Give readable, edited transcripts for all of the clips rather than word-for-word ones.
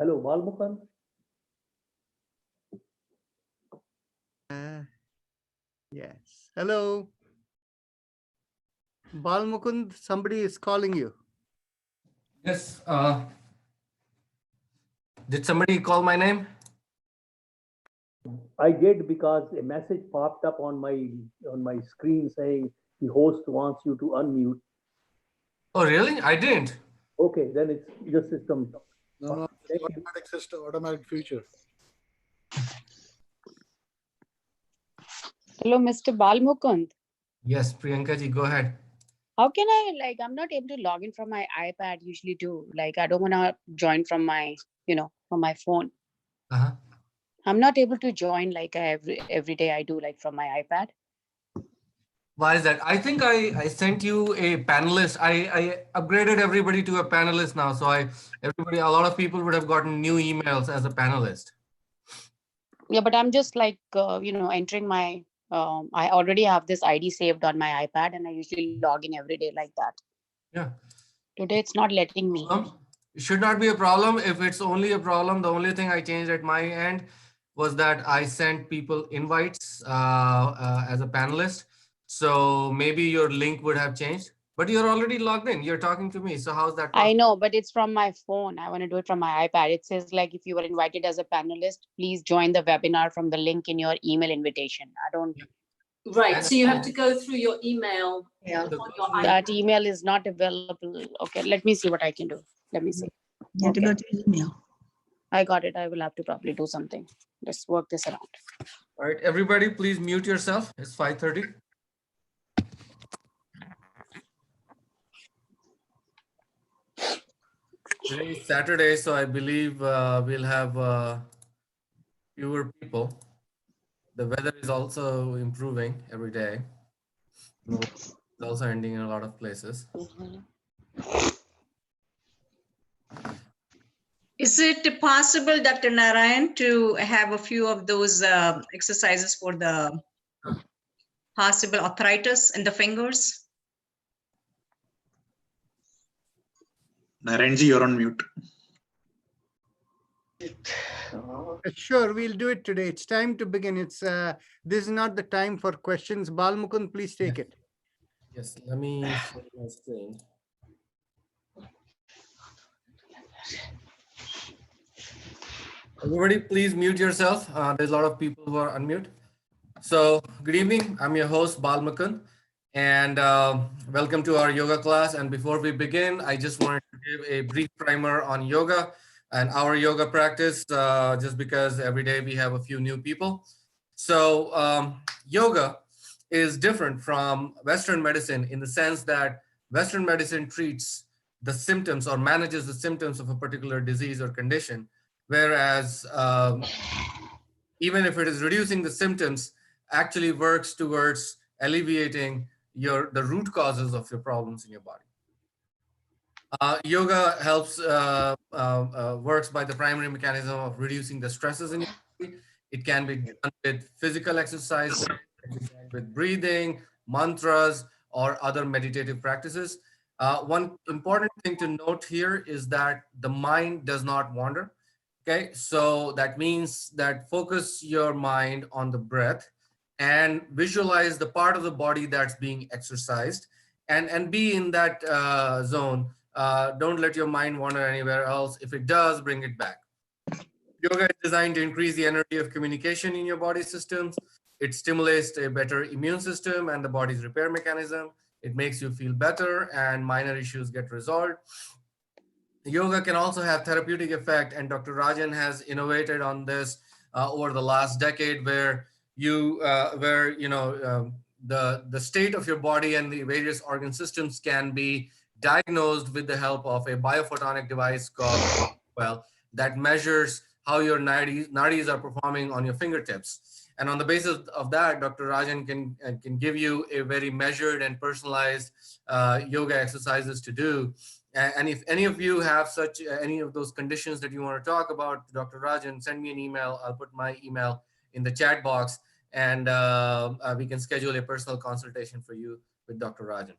Hello, Balmukhan. Yes. Hello. Balmukund, somebody is calling you. Yes. Did somebody call my name? I did because a message popped up on my screen saying the host wants you to unmute. Oh, really? I didn't. Okay, then it's the system. No, Thank you. automatic system, automatic feature. Hello, Mr. Balmukund. Yes, Priyanka ji, go ahead. How can I, I'm not able to log in from my iPad, usually do. I don't want to join from my, from my phone. Uh-huh. I'm not able to join every day I do, from my iPad. Why is that? I think I sent you a panelist. I upgraded everybody to a panelist now. So a lot of people would have gotten new emails as a panelist. Yeah, but I'm just entering my, I already have this ID saved on my iPad and I usually log in every day like that. Yeah. Today it's not letting me. It should not be a problem. If it's only a problem, the only thing I changed at my end was that I sent people invites as a panelist. So maybe your link would have changed, but you're already logged in. You're talking to me. So how's that possible? I know, but it's from my phone. I want to do it from my iPad. It says if you were invited as a panelist, please join the webinar from the link in your email invitation. I don't. Right. So you have to go through your email. Yeah. That email is not available. Okay, let me see what I can do. Let me see. You have to go to your email. I got it. I will have to probably do something. Let's work this around. All right, everybody, please mute yourself. It's 5:30. Today is Saturday, so I believe we'll have fewer people. The weather is also improving every day. It's also ending in a lot of places. Is it possible, Dr. Narayan, to have a few of those exercises for the possible arthritis in the fingers? Narayanji, you're on mute. Sure, we'll do it today. It's time to begin. This is not the time for questions. Balmukund, please take it. Yes, let me share my screen. Everybody, please mute yourself. There's a lot of people who are unmute. So, good evening. I'm your host, Balmukund, and welcome to our yoga class. And before we begin, I just wanted to give a brief primer on yoga and our yoga practice, just because every day we have a few new people. So, yoga is different from Western medicine in the sense that Western medicine treats the symptoms or manages the symptoms of a particular disease or condition, whereas even if it is reducing the symptoms, actually works towards alleviating the root causes of your problems in your body. Yoga helps works by the primary mechanism of reducing the stresses in your body. It can be done with physical exercise, with breathing, mantras, or other meditative practices. One important thing to note here is that the mind does not wander. Okay, so that means that focus your mind on the breath and visualize the part of the body that's being exercised and be in that zone. Don't let your mind wander anywhere else. If it does, bring it back. Yoga is designed to increase the energy of communication in your body systems. It stimulates a better immune system and the body's repair mechanism. It makes you feel better and minor issues get resolved. Yoga can also have therapeutic effect, and Dr. Rajan has innovated on this over the last decade, where the state of your body and the various organ systems can be diagnosed with the help of a biophotonic device called that measures how your nadis are performing on your fingertips. And on the basis of that, Dr. Rajan can give you a very measured and personalized yoga exercises to do. And if any of you have any of those conditions that you want to talk about, Dr. Rajan, send me an email. I'll put my email in the chat box, and we can schedule a personal consultation for you with Dr. Rajan.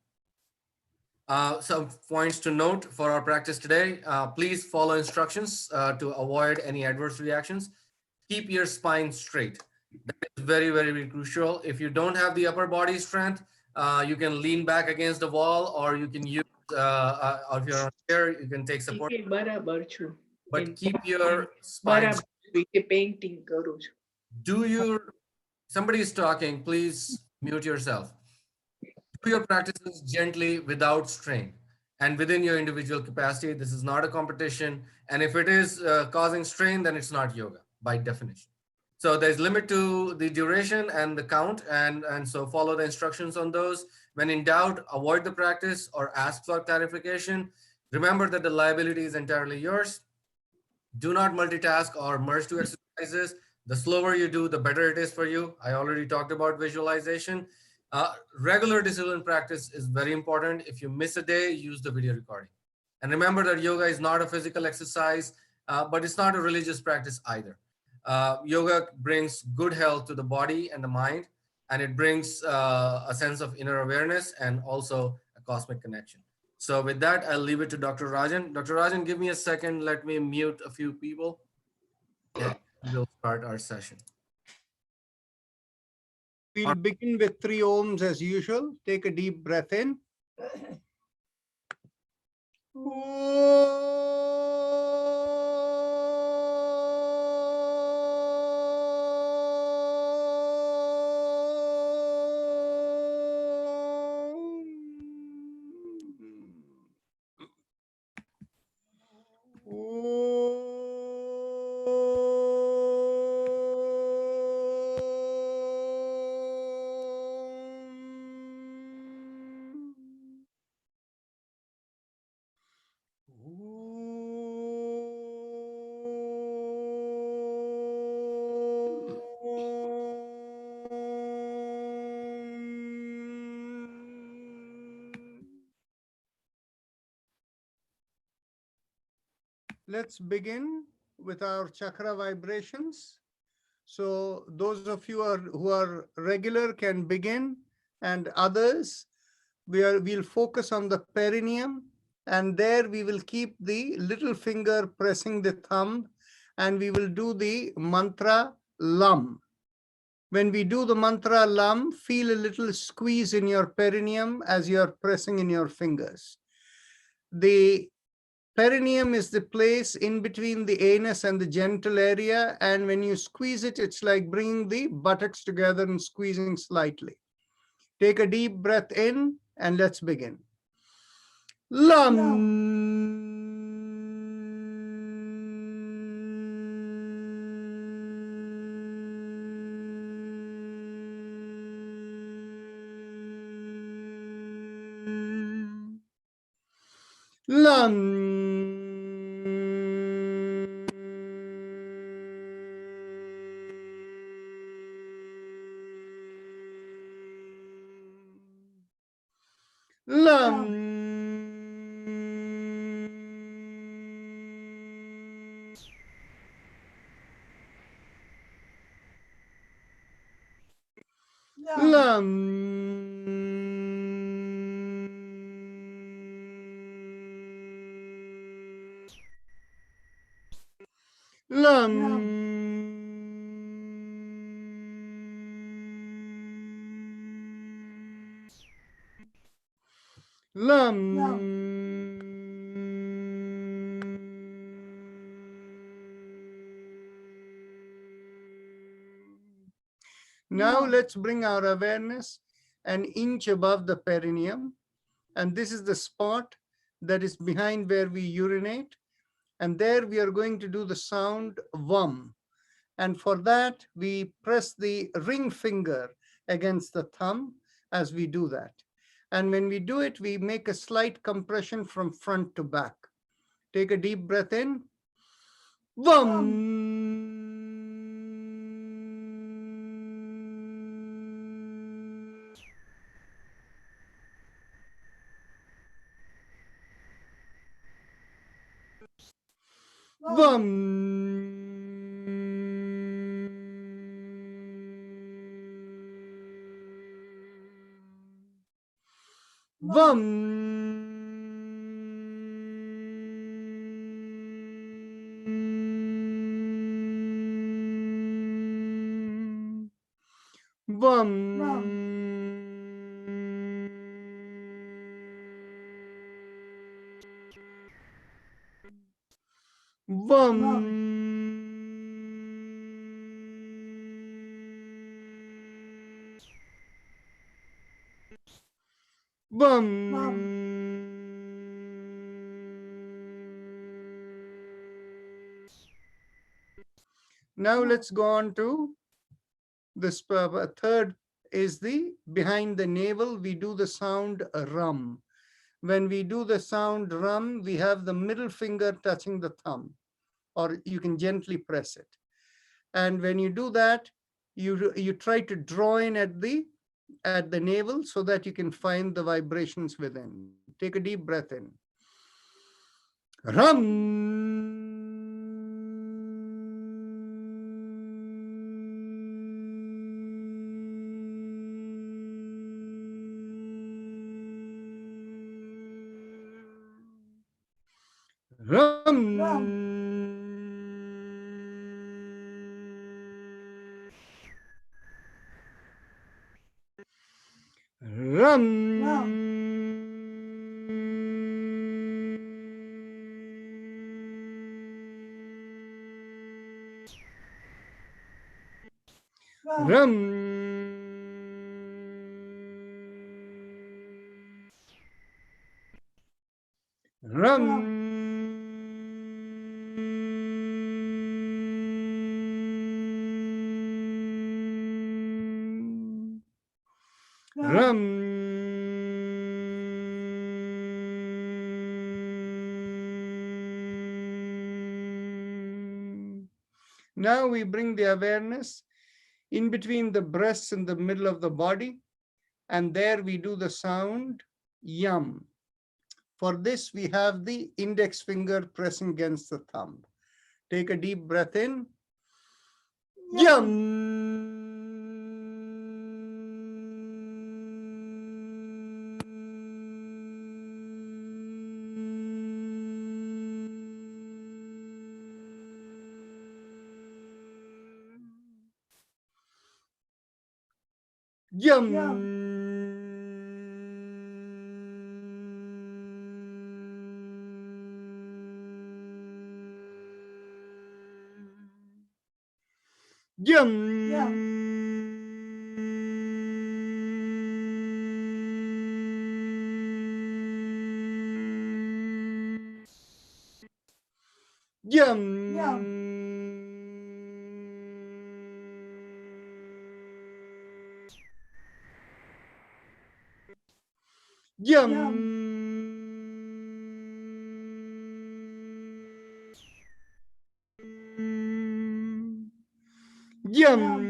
Some points to note for our practice today. Please follow instructions to avoid any adverse reactions. Keep your spine straight. That is very, very, very crucial. If you don't have the upper body strength, you can lean back against the wall, or you can use, or if you're on a chair, you can take support. But keep your spine. Somebody is talking, please mute yourself. Do your practices gently without strain and within your individual capacity. This is not a competition. And if it is causing strain, then it's not yoga by definition. So there's limit to the duration and the count. And so follow the instructions on those. When in doubt, avoid the practice or ask for clarification. Remember that the liability is entirely yours. Do not multitask or merge two exercises. The slower you do, the better it is for you. I already talked about visualization. Regular discipline practice is very important. If you miss a day, use the video recording. And remember that yoga is not a physical exercise, but it's not a religious practice either. Yoga brings good health to the body and the mind, and it brings a sense of inner awareness and also a cosmic connection. So with that, I'll leave it to Dr. Rajan. Dr. Rajan, give me a second. Let me mute a few people and we'll start our session. We'll begin with 3 ohms as usual. Take a deep breath in. Let's begin with our chakra vibrations. So those of you who are regular can begin, and others, we'll focus on the perineum, and there we will keep the little finger pressing the thumb, and we will do the mantra Lam. When we do the mantra Lam, feel a little squeeze in your perineum as you are pressing in your fingers. The perineum is the place in between the anus and the genital area, and when you squeeze it, it's like bringing the buttocks together and squeezing slightly. Take a deep breath in, and let's begin. Lam. Lam. Lam. Now let's bring our awareness an inch above the perineum. And this is the spot that is behind where we urinate. And there we are going to do the sound VUM. And for that, we press the ring finger against the thumb as we do that. And when we do it, we make a slight compression from front to back. Take a deep breath in. VUM. VUM. VUM. Bum. Bum. Bum. Now let's go on to this third is the behind the navel. We do the sound rum. When we do the sound rum, we have the middle finger touching the thumb, or you can gently press it. And when you do that, you try to draw in at the navel so that you can find the vibrations within. Take a deep breath in. Rum. Rum. Rum. Rum. Rum. Rum. Now we bring the awareness in between the breasts and the middle of the body, and there we do the sound yum. For this, we have the index finger pressing against the thumb. Take a deep breath in. Yum. Yum. Yum. Yum. Yum. Yum. Yum. Yum.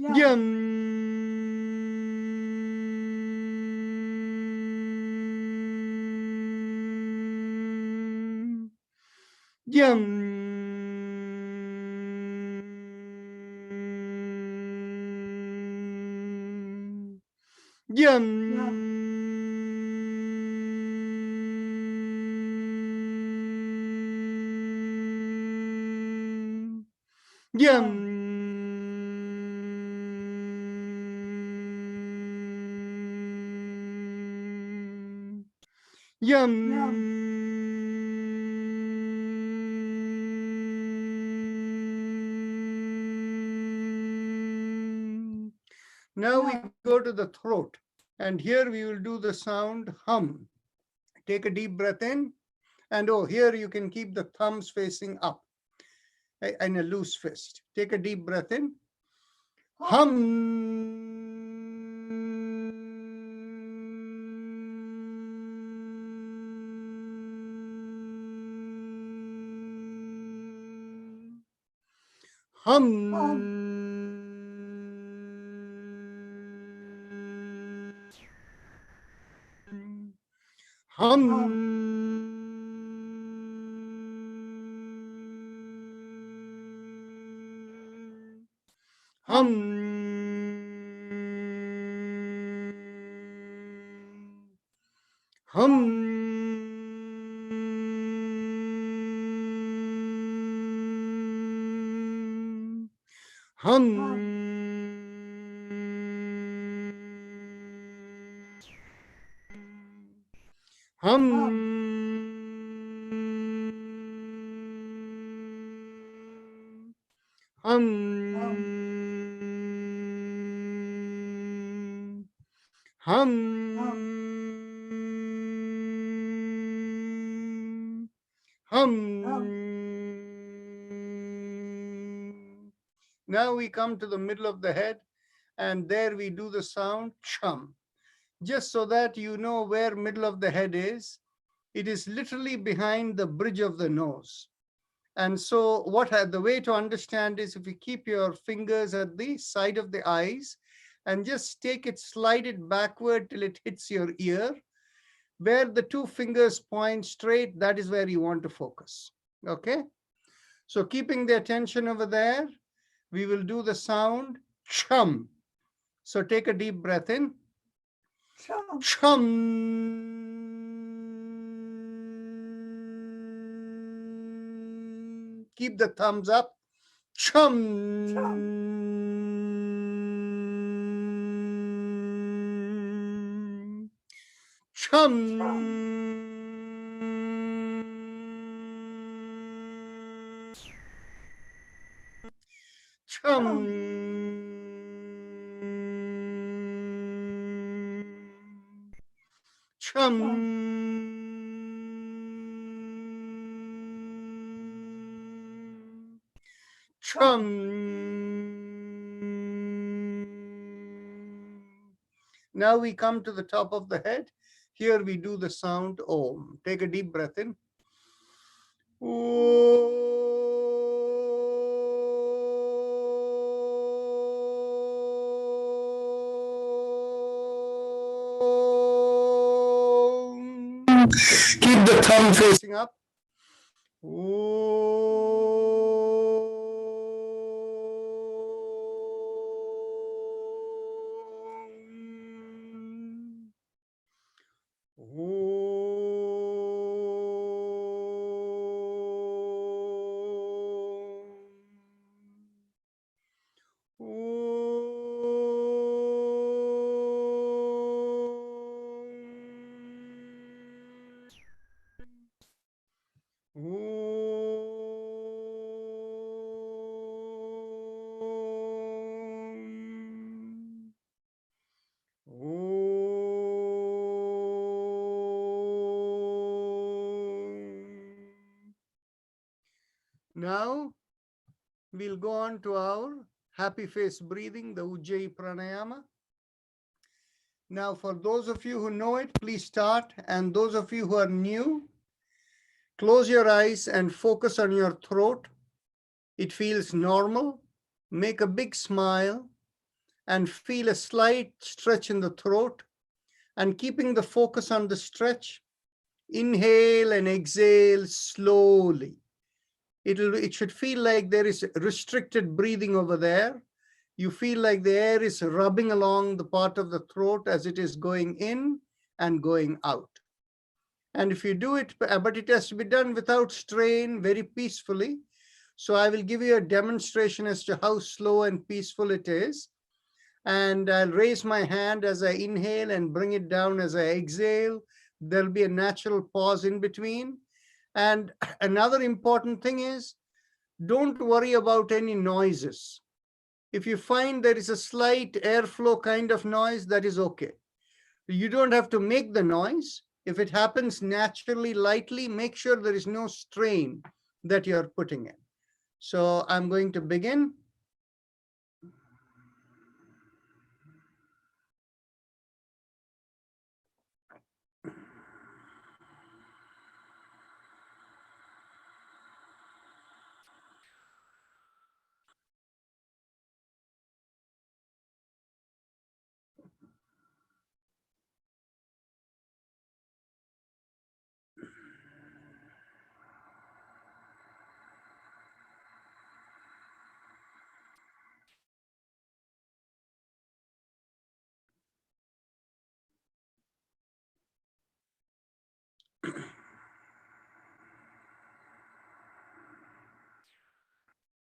Yum. Yum. Yum. Yum. Yum. Now we go to the throat, and here we will do the sound hum. Take a deep breath in, and oh, here you can keep the thumbs facing up in a loose fist. Take a deep breath in. Hum. Hum. Now we come to the middle of the head, and there we do the sound chum. Just so that you know where middle of the head is, it is literally behind the bridge of the nose. And so the way to understand is if you keep your fingers at the side of the eyes and just take it, slide it backward till it hits your ear, where the two fingers point straight, that is where you want to focus. Okay? So keeping the attention over there, we will do the sound chum. So take a deep breath in. Chum. Keep the thumbs up. Chum. Chum. Chum. Now we come to the top of the head. Here we do the sound Om. Take a deep breath in. Keep the thumb facing up. Now we'll go on to our happy face breathing, the Ujjayi Pranayama. Now, for those of you who know it, please start. And those of you who are new, close your eyes and focus on your throat. It feels normal. Make a big smile and feel a slight stretch in the throat. And keeping the focus on the stretch, inhale and exhale slowly. It should feel like there is restricted breathing over there. You feel like the air is rubbing along the part of the throat as it is going in and going out. And if you do it, but it has to be done without strain, very peacefully. So I will give you a demonstration as to how slow and peaceful it is. And I'll raise my hand as I inhale and bring it down as I exhale. There'll be a natural pause in between. And another important thing is, don't worry about any noises. If you find there is a slight airflow kind of noise, that is okay. You don't have to make the noise. If it happens naturally, lightly, make sure there is no strain that you're putting in. So I'm going to begin.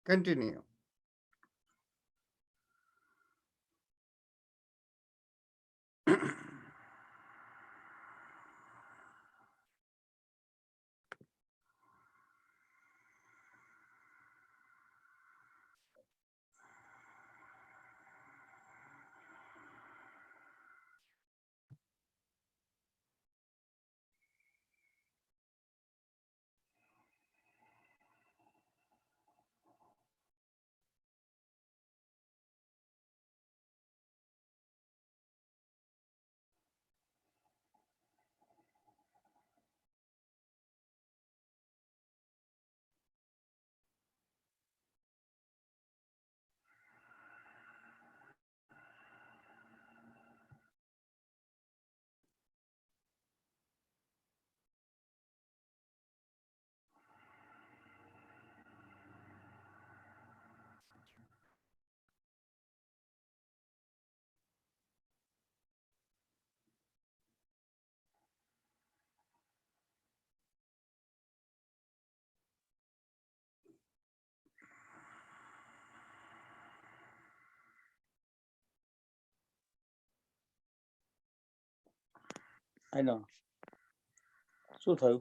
Continue. I know. શું થયું?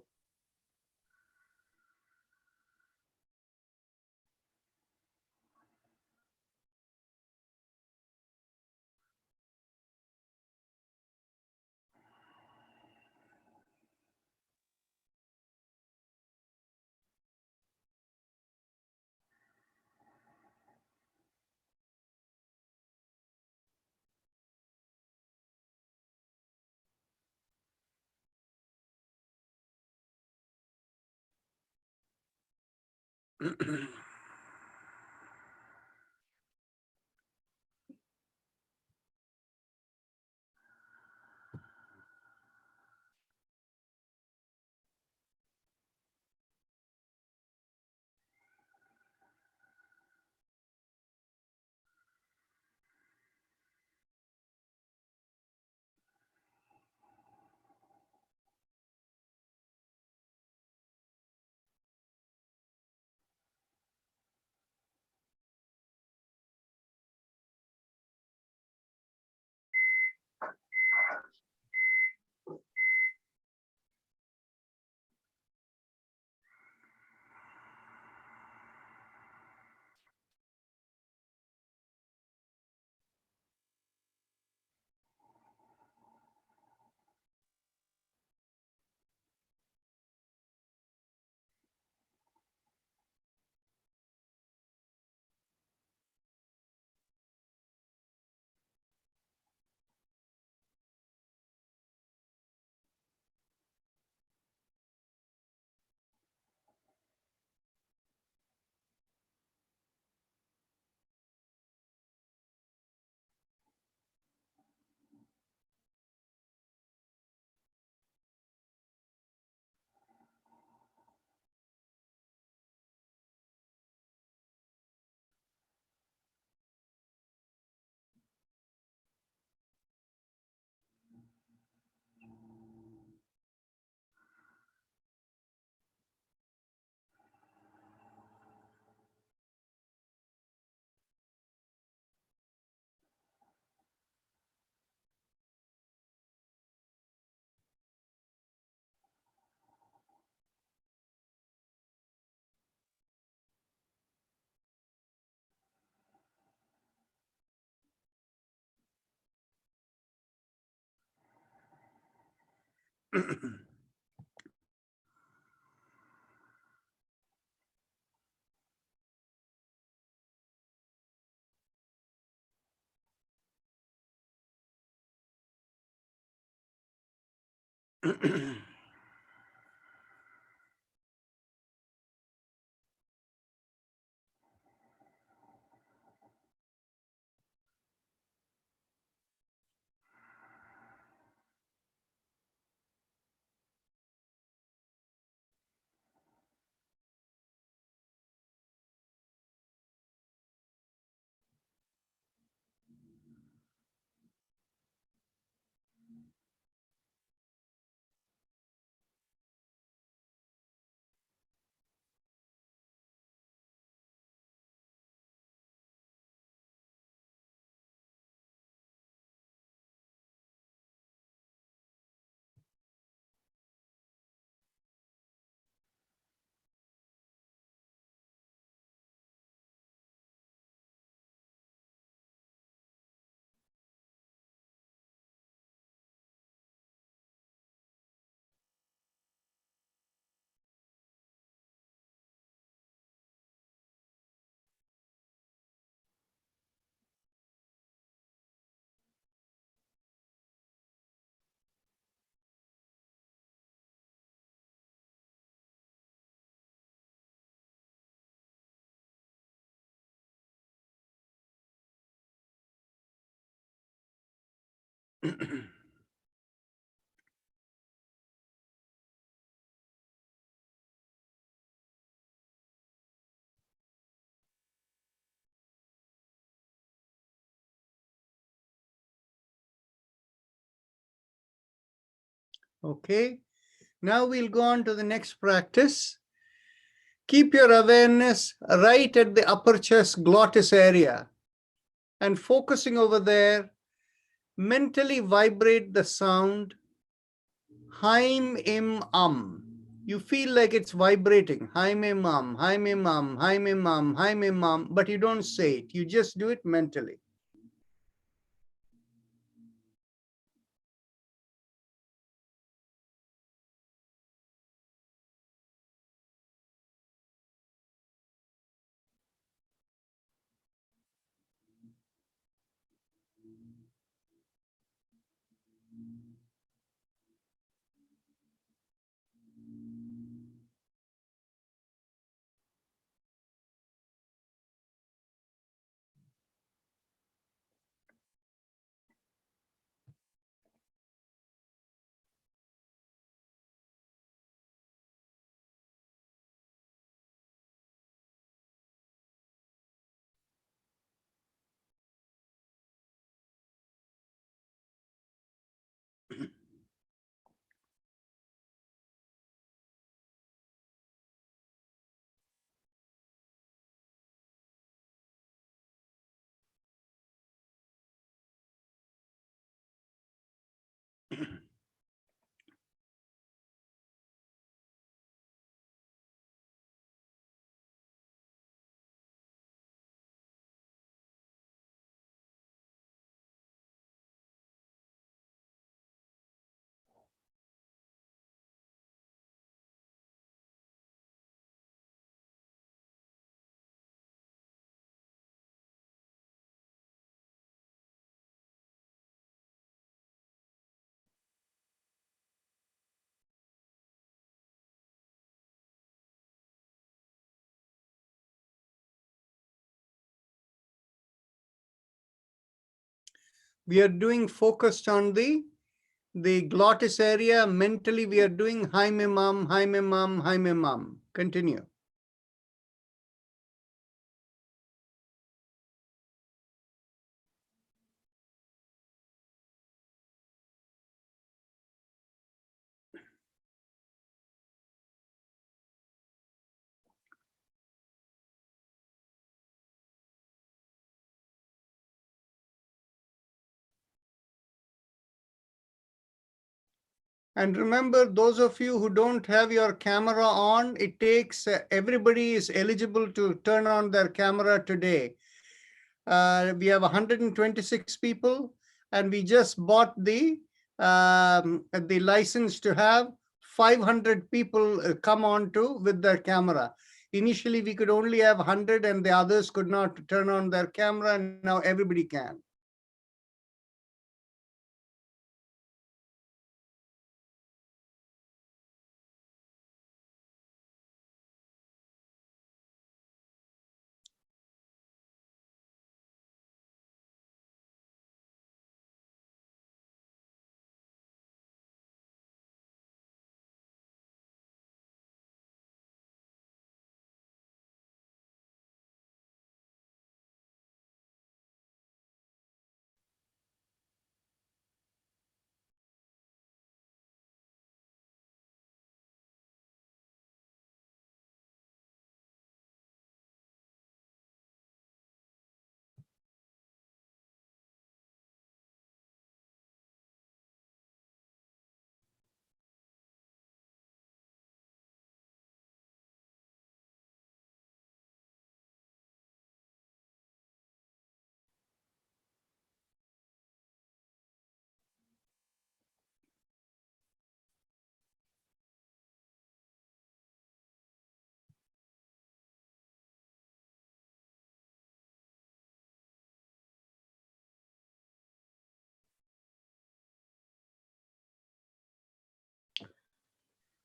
Okay. Now we'll go on to the next practice. Keep your awareness right at the upper chest glottis area and focusing over there, mentally vibrate the sound Haim im You feel like it's vibrating. Haim im Haim im Haim im Haim im but you don't say it. You just do it mentally. We are doing focused on the glottis area. Mentally, we are doing Haim im Haim im Haim im Continue. And remember, those of you who don't have your camera on, it takes, everybody is eligible to turn on their camera today. We have 126 people, and we just bought the license to have 500 people come on to with their camera. Initially, we could only have 100 and the others could not turn on their camera, and now everybody can.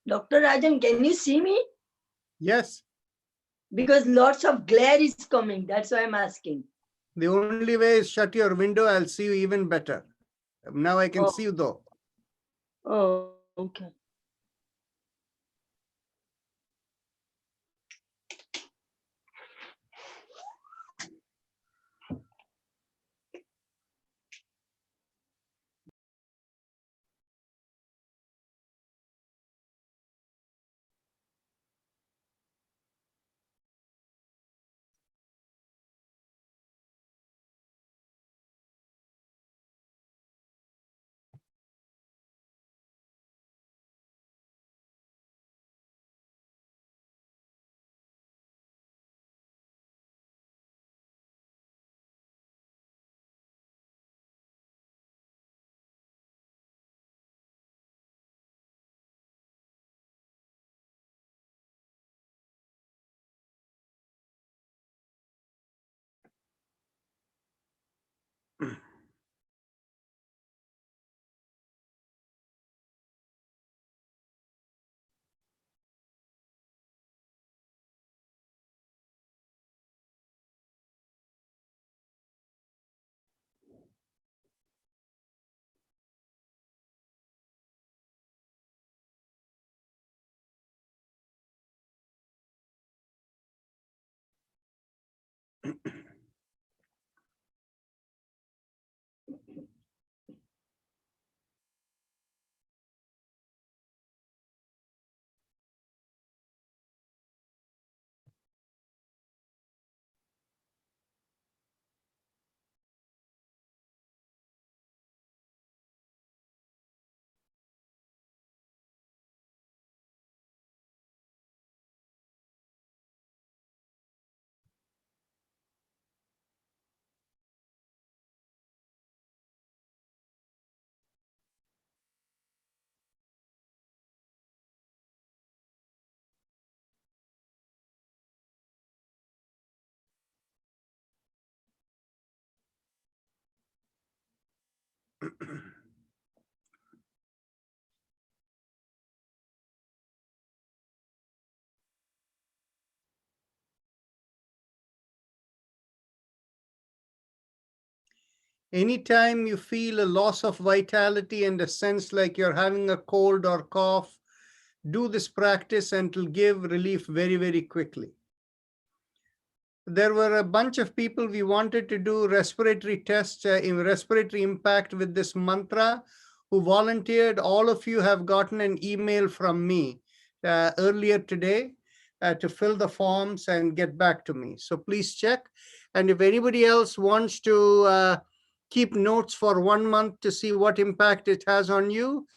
Dr. Rajan, can you see me? Yes. Because lots of glare is coming. That's why I'm asking. The only way is shut your window. I'll see you even better. Now I can Oh. see you though. Oh, okay. Anytime you feel a loss of vitality and a sense like you're having a cold or cough, do this practice and it'll give relief very, very quickly. There were a bunch of people we wanted to do respiratory tests, in respiratory impact with this mantra, who volunteered. All of you have gotten an email from me earlier today to fill the forms and get back to me. So please check. And if anybody else wants to keep notes for 1 month to see what impact it has on you,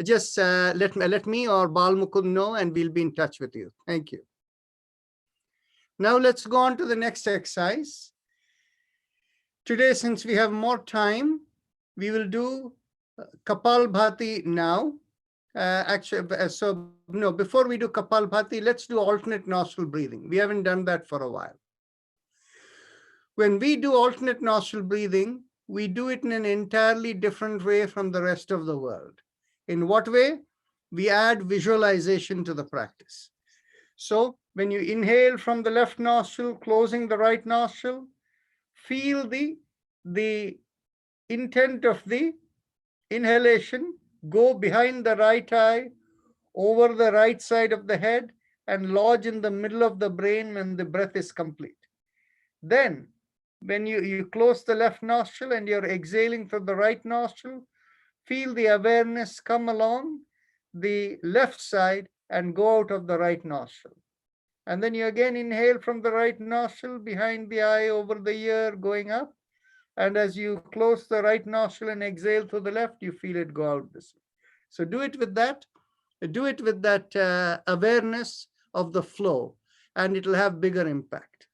just let me or Bal Mukund know, and we'll be in touch with you. Thank you. Now let's go on to the next exercise. Today, since we have more time, we will do Kapalbhati now. Before we do Kapalbhati, let's do alternate nostril breathing. We haven't done that for a while. When we do alternate nostril breathing, we do it in an entirely different way from the rest of the world. In what way? We add visualization to the practice. So when you inhale from the left nostril, closing the right nostril, feel the intent of the inhalation go behind the right eye, over the right side of the head, and lodge in the middle of the brain when the breath is complete. Then, when you close the left nostril and you're exhaling from the right nostril, feel the awareness come along the left side and go out of the right nostril. And then you again inhale from the right nostril, behind the eye, over the ear, going up. And as you close the right nostril and exhale through the left, you feel it go out this way. So do it with that. Do it with that awareness of the flow, and it'll have bigger impact.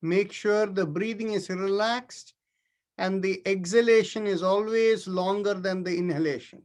Make sure the breathing is relaxed and the exhalation is always longer than the inhalation.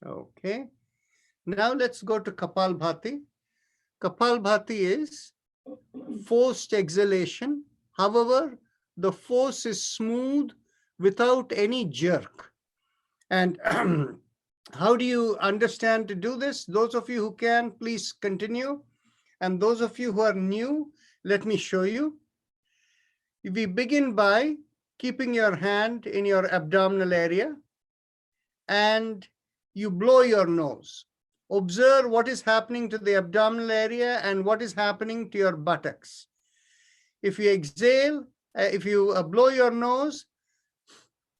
Okay. Now let's go to Kapalbhati. Kapalbhati is forced exhalation. However, the force is smooth without any jerk. And how do you understand to do this? Those of you who can, please continue. And those of you who are new, let me show you. We begin by keeping your hand in your abdominal area and you blow your nose. Observe what is happening to the abdominal area and what is happening to your buttocks. If you exhale, if you blow your nose,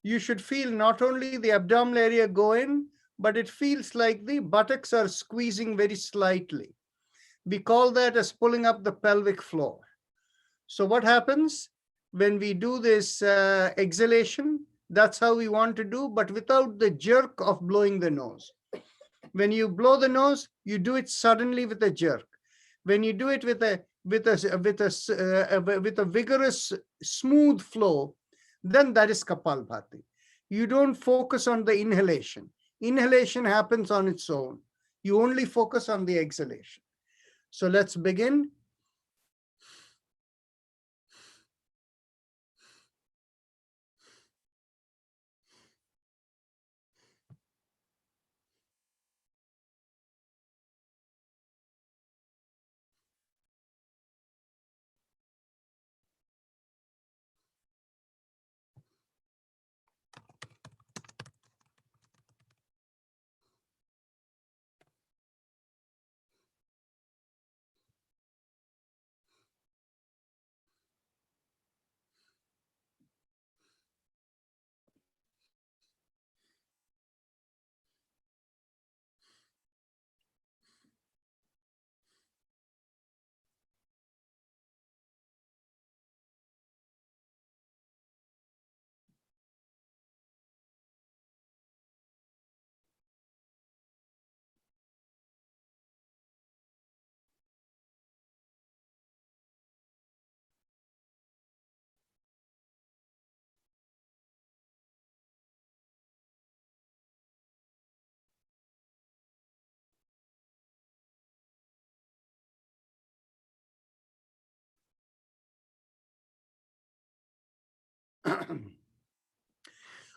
you should feel not only the abdominal area go in, but it feels like the buttocks are squeezing very slightly. We call that as pulling up the pelvic floor. So what happens when we do this exhalation? That's how we want to do, but without the jerk of blowing the nose. When you blow the nose, you do it suddenly with a jerk. When you do it with a vigorous, smooth flow, then that is Kapalbhati. You don't focus on the inhalation. Inhalation happens on its own. You only focus on the exhalation. So let's begin.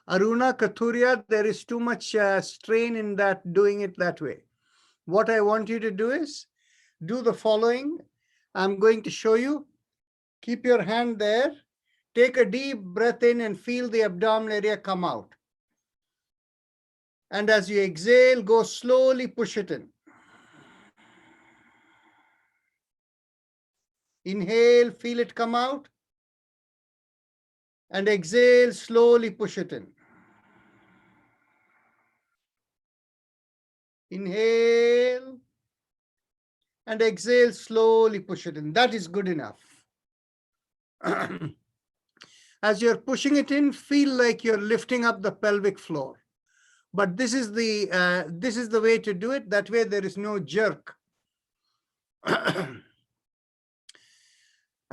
Aruna Kathuria, there is too much strain in that, doing it that way. What I want you to do is do the following. I'm going to show you. Keep your hand there. Take a deep breath in and feel the abdominal area come out. And as you exhale, go slowly, push it in. Inhale, feel it come out. And exhale, slowly push it in. Inhale. And exhale, slowly push it in. That is good enough. As you're pushing it in, feel like you're lifting up the pelvic floor. But this is the way to do it. That way there is no jerk.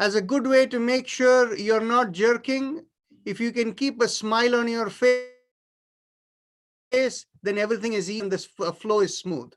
As a good way to make sure you're not jerking, if you can keep a smile on your face, then everything is easy and this flow is smooth.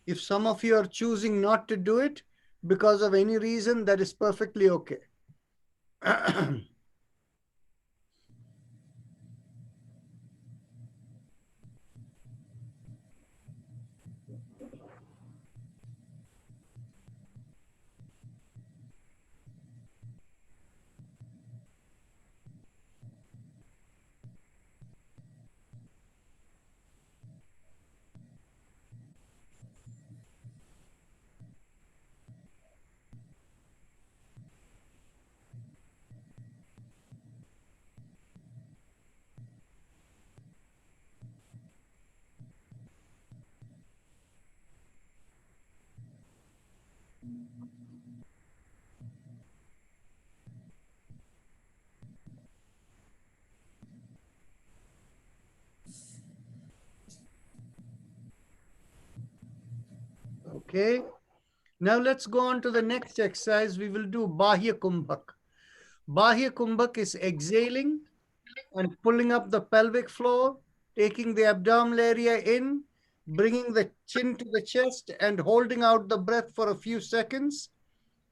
If some of you are choosing not to do it because of any reason, that is perfectly okay. Okay. Now let's go on to the next exercise. We will do Bahya Kumbhak. Bahya Kumbhak is exhaling and pulling up the pelvic floor, taking the abdominal area in, bringing the chin to the chest and holding out the breath for a few seconds.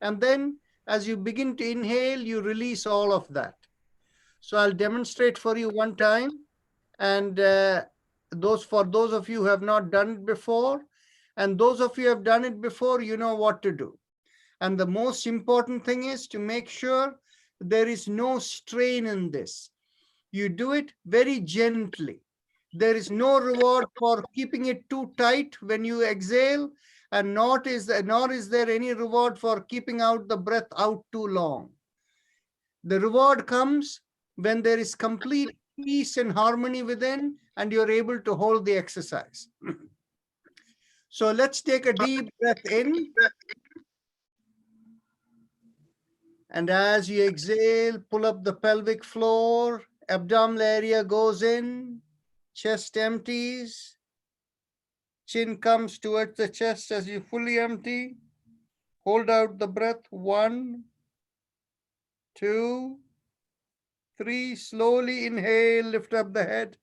And then as you begin to inhale, you release all of that. So I'll demonstrate for you one time. And for those of you who have not done it before, and those of you who have done it before, you know what to do. And the most important thing is to make sure there is no strain in this. You do it very gently. There is no reward for keeping it too tight when you exhale, and nor is there any reward for keeping out the breath out too long. The reward comes when there is complete peace and harmony within, and you're able to hold the exercise. So let's take a deep breath in. And as you exhale, pull up the pelvic floor, abdominal area goes in, chest empties, chin comes towards the chest as you fully empty. Hold out the breath. 1, 2, 3. Slowly inhale, lift up the head.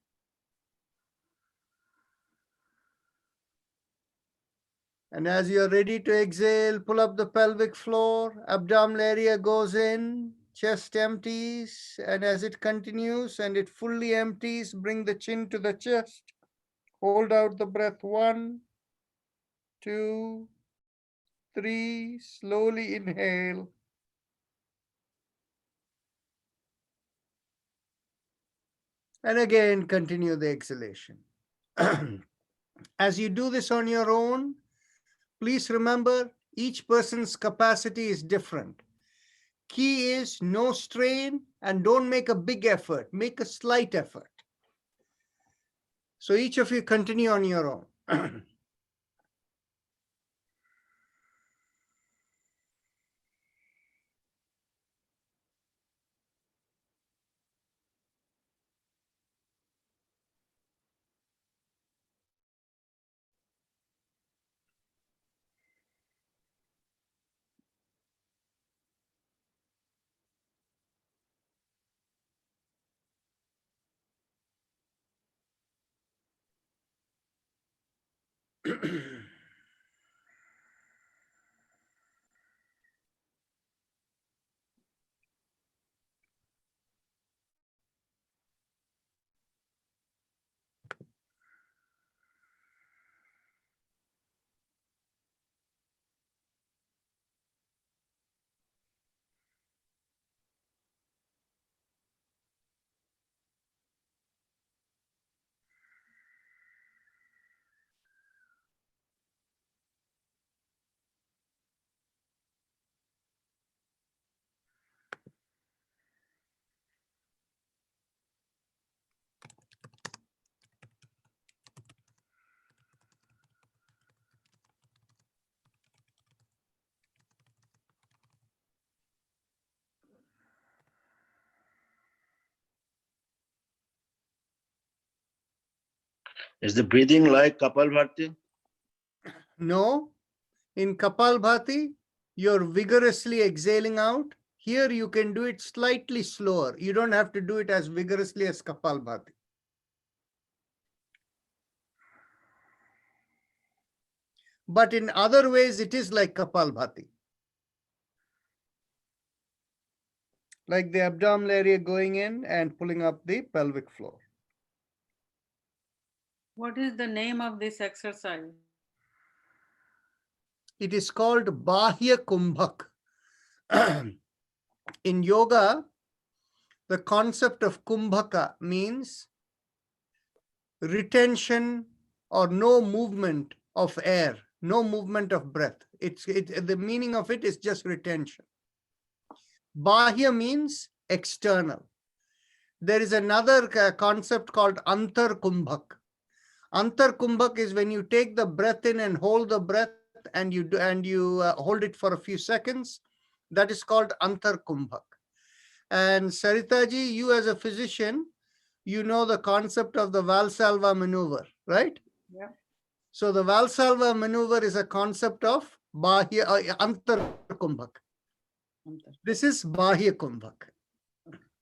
And as you're ready to exhale, pull up the pelvic floor, abdominal area goes in, chest empties, and as it continues and it fully empties, bring the chin to the chest. Hold out the breath. 1, 2, 3. Slowly inhale. And again, continue the exhalation. As you do this on your own, please remember each person's capacity is different. Key is no strain and don't make a big effort, make a slight effort. So each of you continue on your own. Is the breathing like Kapalbhati? No, in Kapalbhati, you're vigorously exhaling out. Here you can do it slightly slower. You don't have to do it as vigorously as Kapalbhati. but in other ways, it is like Kapalbhati. Like the abdominal area going in and pulling up the pelvic floor. What is the name of this exercise? It is called Bahya Kumbhak. In yoga, the concept of Kumbhaka means retention or no movement of air, no movement of breath. The meaning of it is just retention. Bahya means external. There is another concept called Antar Kumbhak. Antar Kumbhak is when you take the breath in and hold the breath and you hold it for a few seconds. That is called Antar Kumbhak. And Saritaji, you as a physician, you know the concept of the Valsalva maneuver, right? Yeah. So the Valsalva maneuver is a concept of Bahya Antar Kumbhak. This is Bahya Kumbhak.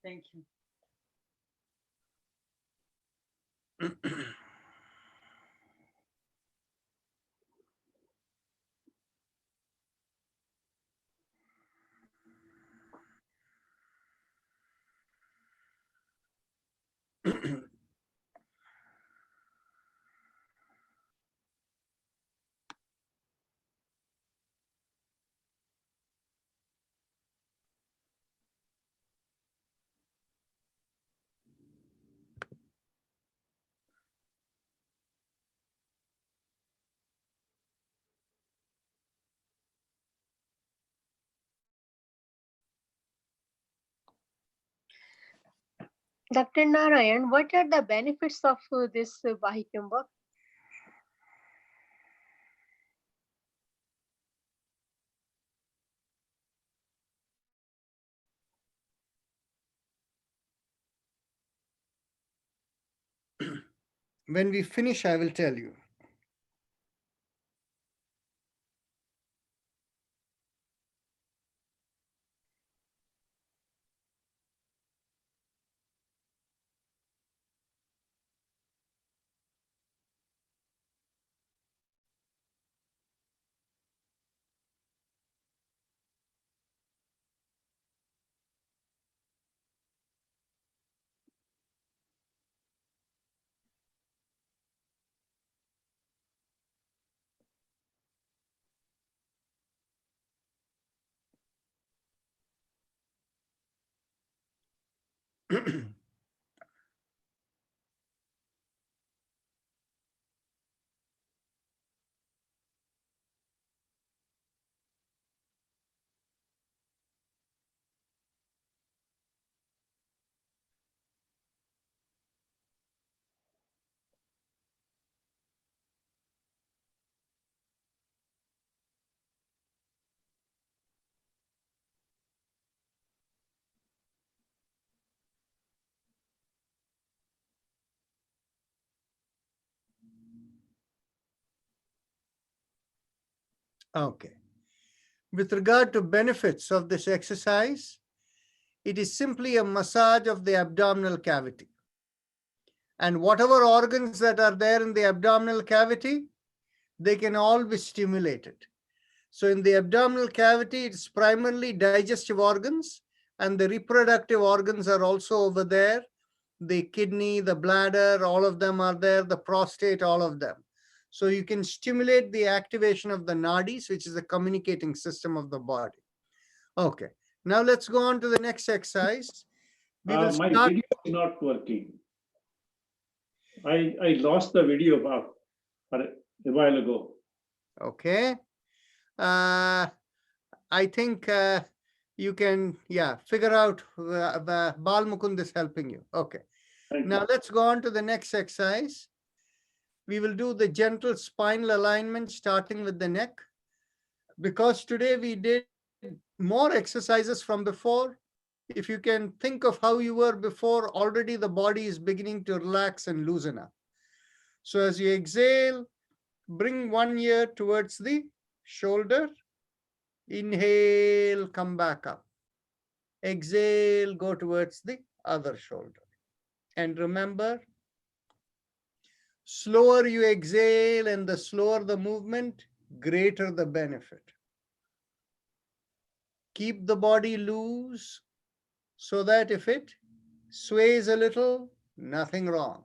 Thank you. Dr. Narayan, what are the benefits of this Bahikumbhak? When we finish, I will tell you. Okay. With regard to benefits of this exercise, it is simply a massage of the abdominal cavity. And whatever organs that are there in the abdominal cavity, they can all be stimulated. So in the abdominal cavity, it's primarily digestive organs, and the reproductive organs are also over there. The kidney, the bladder, all of them are there, the prostate, all of them. So you can stimulate the activation of the nadis, which is the communicating system of the body. Okay, now let's go on to the next exercise. My video is not working. I lost the video a while ago. Okay. I think you can, figure out Bal Mukund is helping you. Okay. Now let's go on to the next exercise. We will do the gentle spinal alignment starting with the neck. Because today we did more exercises from before. If you can think of how you were before, already the body is beginning to relax and loosen up. So as you exhale, bring one ear towards the shoulder. Inhale, come back up. Exhale, go towards the other shoulder. And remember, slower you exhale and the slower the movement, greater the benefit. Keep the body loose so that if it sways a little, nothing wrong.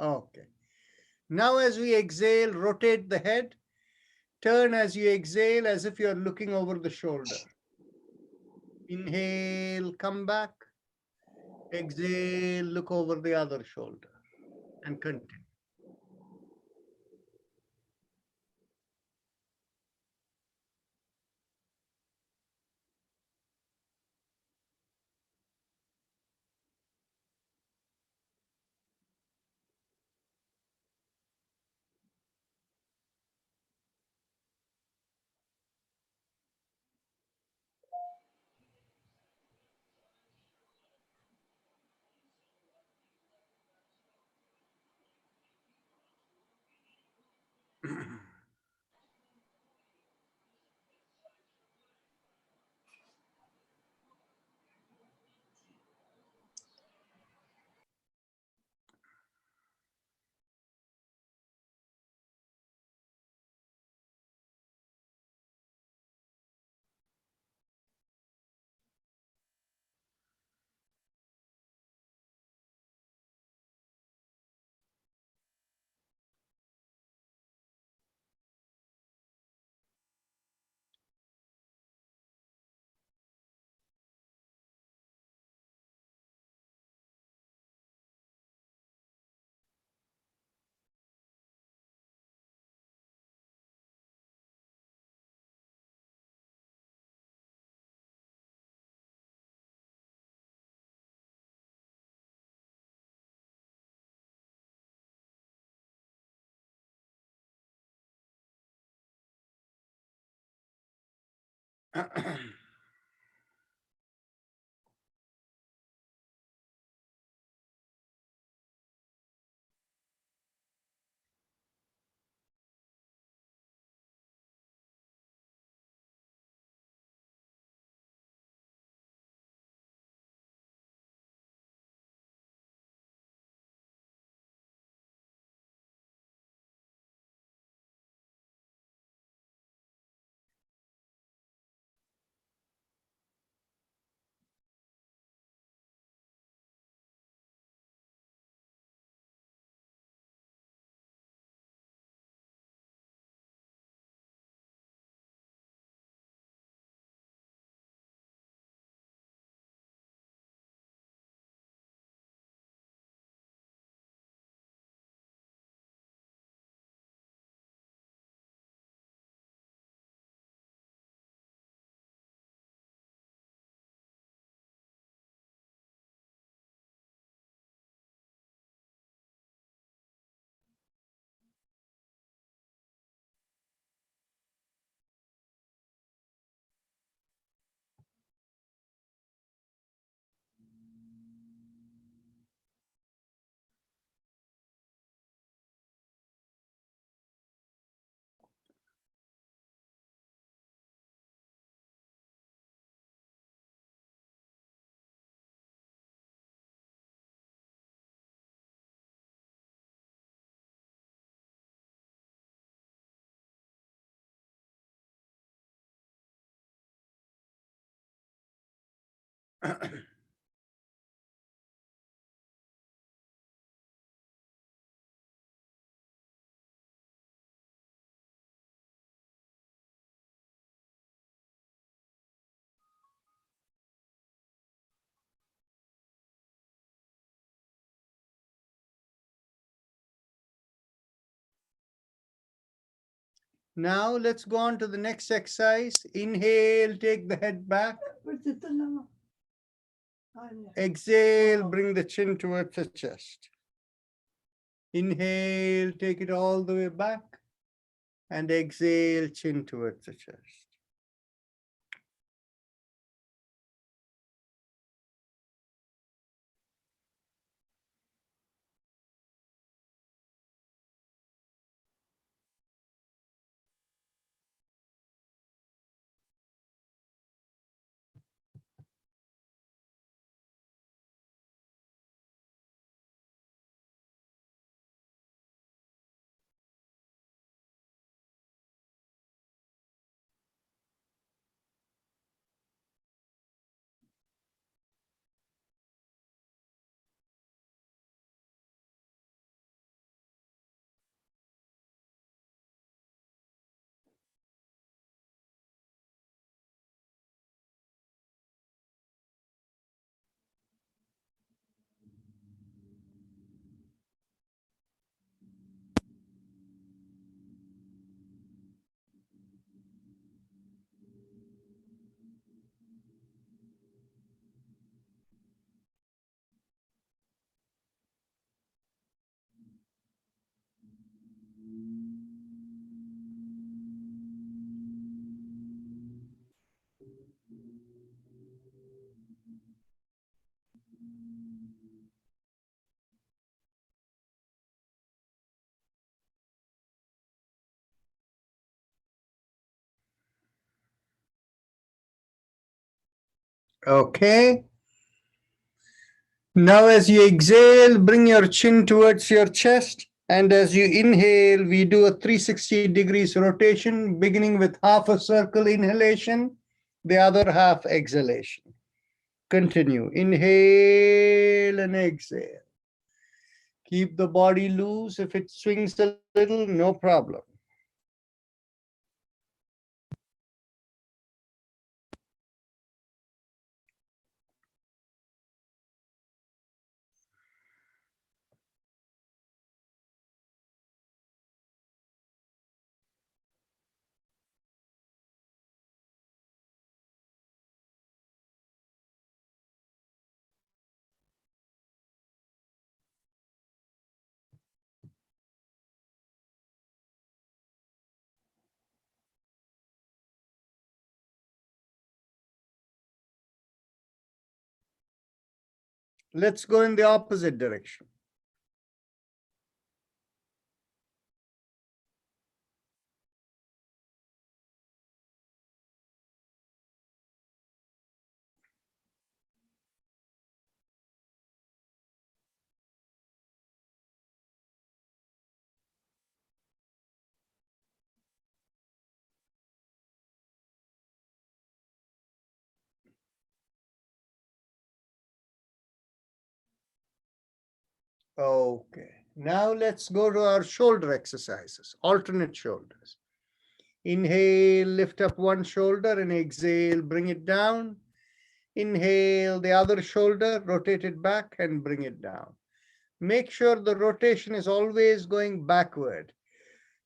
Okay. Now as we exhale, rotate the head. Turn as you exhale as if you're looking over the shoulder. Inhale, come back. Exhale, look over the other shoulder and continue. Now let's go on to the next exercise. Inhale, take the head back. Exhale, bring the chin towards the chest. Inhale, take it all the way back. And exhale, chin towards the chest. Okay. Now as you exhale, bring your chin towards your chest. And as you inhale, we do a 360 degrees rotation, beginning with half a circle inhalation, the other half exhalation. Continue. Inhale and exhale. Keep the body loose. If it swings a little, no problem. Let's go in the opposite direction. Okay, now let's go to our shoulder exercises, alternate shoulders. Inhale, lift up one shoulder and exhale, bring it down. Inhale, the other shoulder, rotate it back and bring it down. Make sure the rotation is always going backward.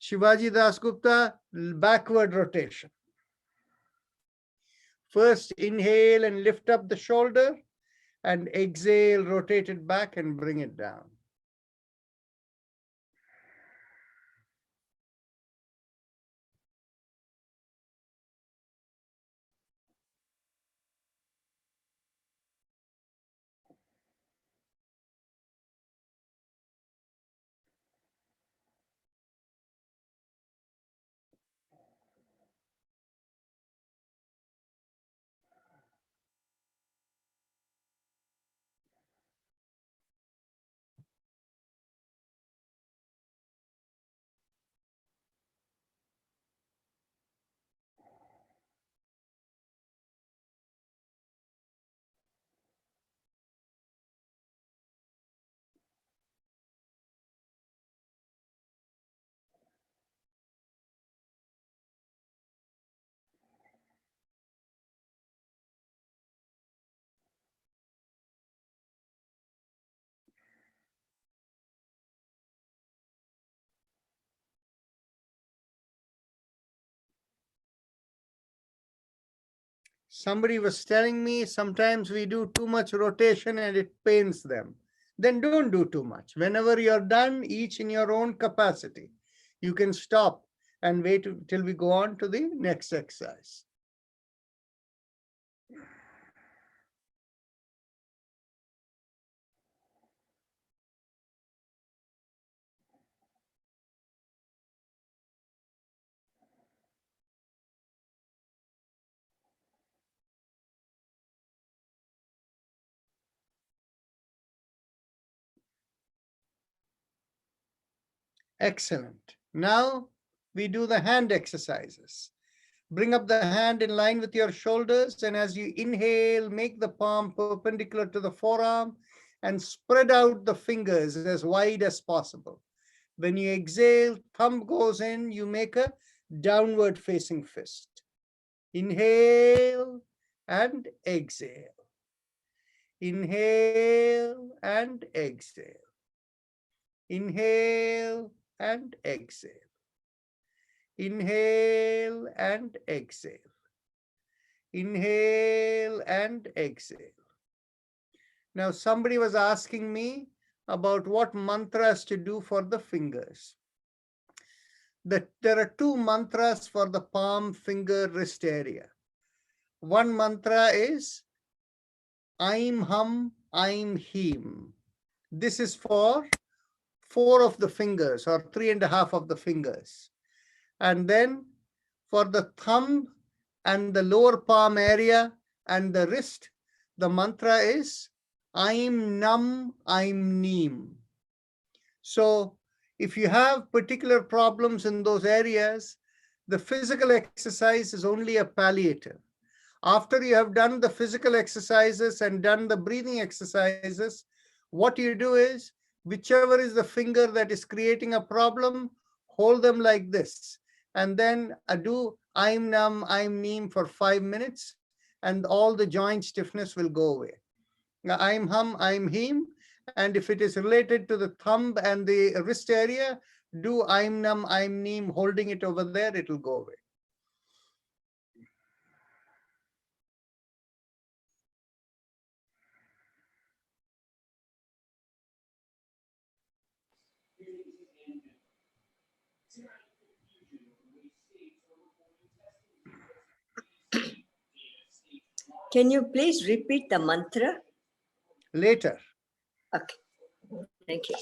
Shivaji Das Gupta, backward rotation. First, inhale and lift up the shoulder and exhale, rotate it back and bring it down. Somebody was telling me sometimes we do too much rotation and it pains them. Then don't do too much. Whenever you're done, each in your own capacity, you can stop and wait till we go on to the next exercise. Excellent. Now we do the hand exercises. Bring up the hand in line with your shoulders, and as you inhale, make the palm perpendicular to the forearm and spread out the fingers as wide as possible. When you exhale, thumb goes in, you make a downward facing fist. Inhale and exhale. Inhale and exhale. Inhale and exhale. Inhale and exhale. Inhale and exhale. Now, somebody was asking me about what mantras to do for the fingers. There are two mantras for the palm, finger, wrist area. One mantra is Aim Hum, Aim Him. This is for 4 of the fingers or 3.5 of the fingers. And then for the thumb and the lower palm area and the wrist, the mantra is Aim Nam, Aim Neem. So if you have particular problems in those areas, the physical exercise is only a palliative. After you have done the physical exercises and done the breathing exercises, what you do is, whichever is the finger that is creating a problem, hold them like this. And then do Aim Nam, Aim Neem for 5 minutes, and all the joint stiffness will go away. Aim Hum, Aim Him. And if it is related to the thumb and the wrist area, do Aim Nam, Aim Neem, holding it over there, it will go away. Can you please repeat the mantra? Later. Okay. Thank you.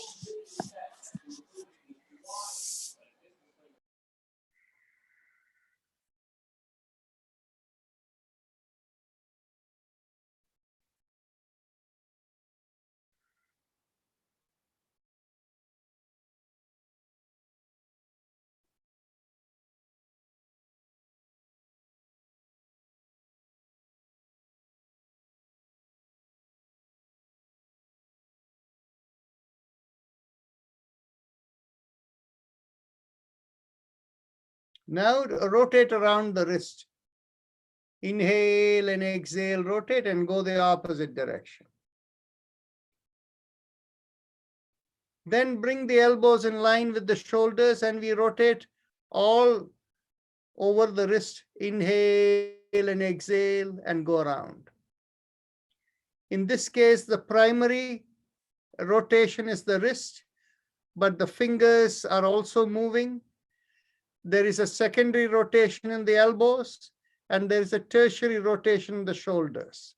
Now rotate around the wrist. Inhale and exhale, rotate and go the opposite direction. Then bring the elbows in line with the shoulders and we rotate all over the wrist. Inhale and exhale and go around. In this case, the primary rotation is the wrist, but the fingers are also moving. There is a secondary rotation in the elbows, and there is a tertiary rotation in the shoulders.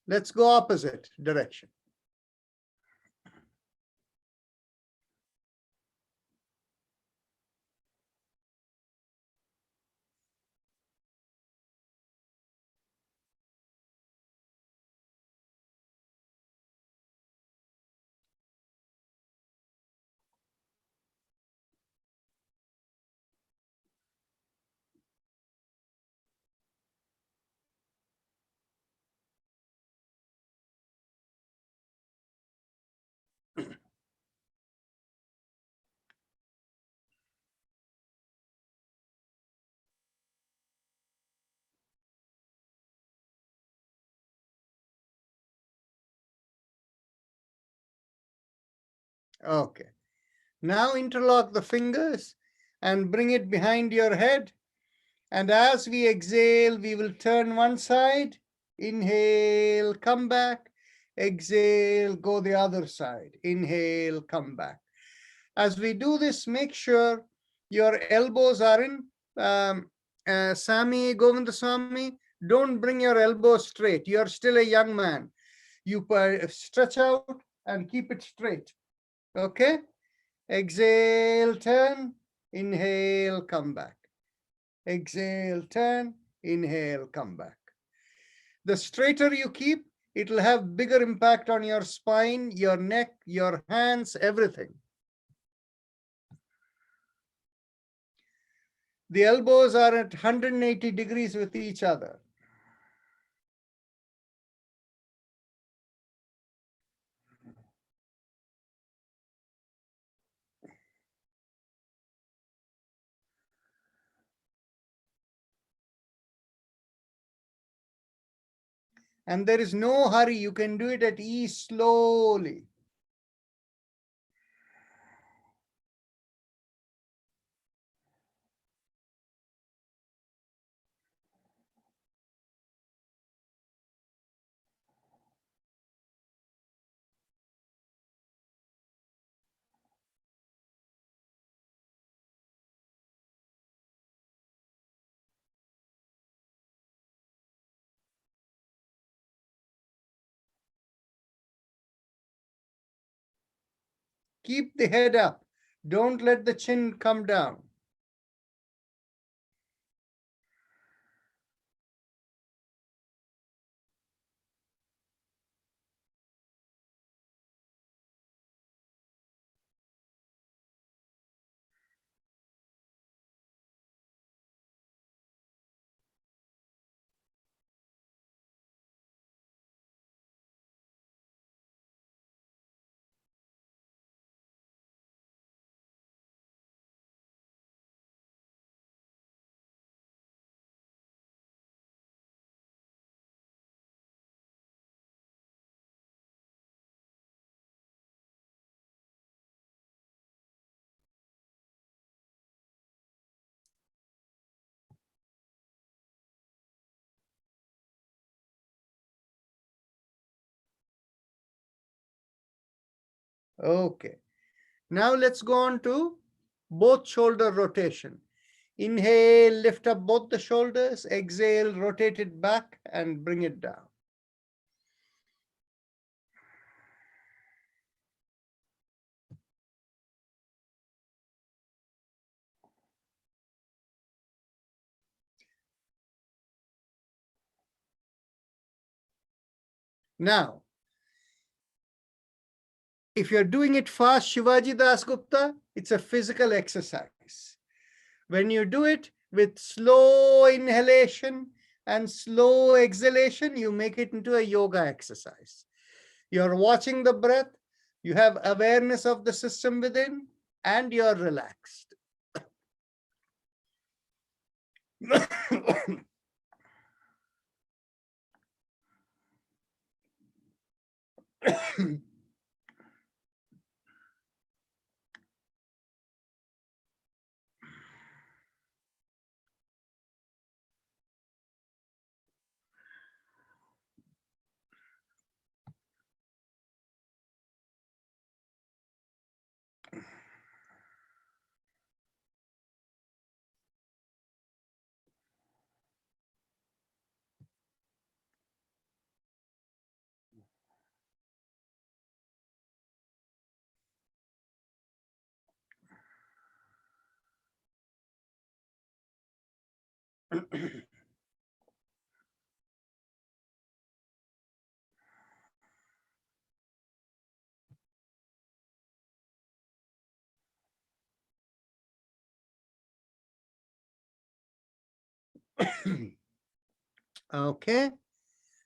Let's go opposite direction. Okay. Now interlock the fingers and bring it behind your head. And as we exhale, we will turn one side. Inhale, come back. Exhale, go the other side. Inhale, come back. As we do this, make sure your elbows are in Sami, Govindaswamy. Don't bring your elbows straight. You are still a young man. You stretch out and keep it straight. Okay? Exhale, turn. Inhale, come back. Exhale, turn. Inhale, come back. The straighter you keep, it will have bigger impact on your spine, your neck, your hands, everything. The elbows are at 180 degrees with each other. And there is no hurry. You can do it at ease slowly. Keep the head up. Don't let the chin come down. Okay. Now let's go on to both shoulder rotation. Inhale, lift up both the shoulders. Exhale, rotate it back and bring it down. Now, if you're doing it fast, Shivaji Das Gupta, it's a physical exercise. When you do it with slow inhalation and slow exhalation, you make it into a yoga exercise. You're watching the breath, you have awareness of the system within, and you're relaxed. Okay.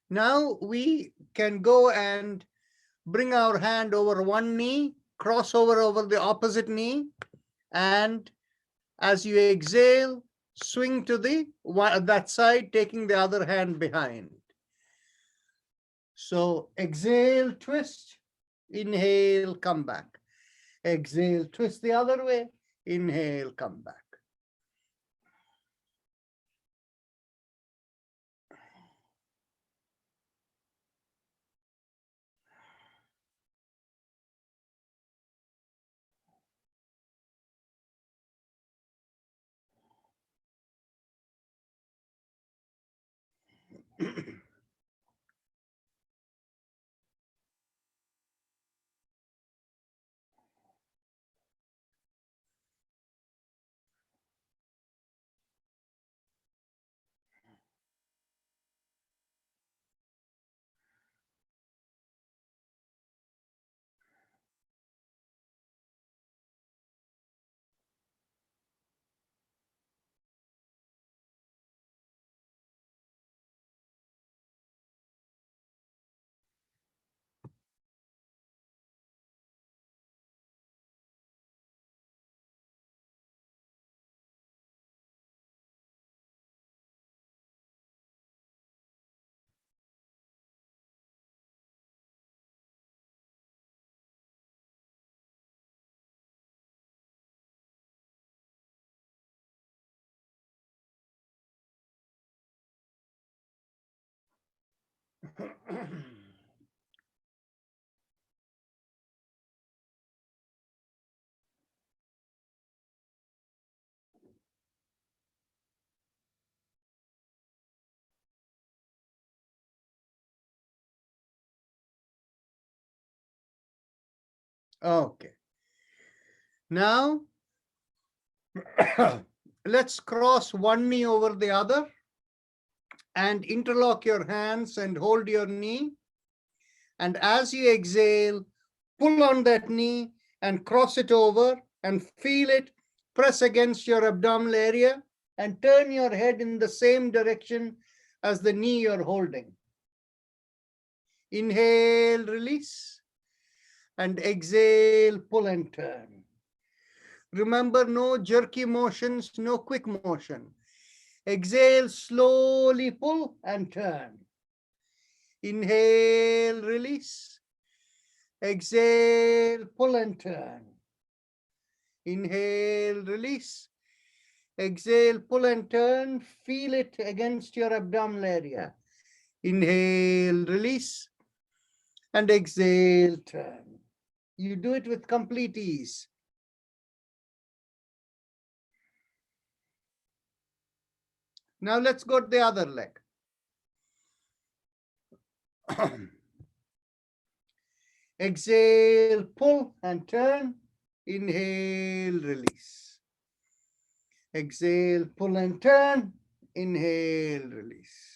Now we can go and bring our hand over one knee, cross over the opposite knee, and as you exhale, swing to that side, taking the other hand behind. So exhale, twist, inhale, come back. Exhale, twist the other way. Inhale, come back. Okay. Now, let's cross one knee over the other and interlock your hands and hold your knee. And as you exhale, pull on that knee and cross it over and feel it press against your abdominal area and turn your head in the same direction as the knee you're holding. Inhale, release, and exhale, pull and turn. Remember, no jerky motions, no quick motion. Exhale, slowly pull and turn. Inhale, release. Exhale, pull and turn. Inhale, release. Exhale, pull and turn. Feel it against your abdominal area. Inhale, release. And exhale, turn. You do it with complete ease. Now let's go to the other leg. Exhale, pull and turn. Inhale, release. Exhale, pull and turn. Inhale, release.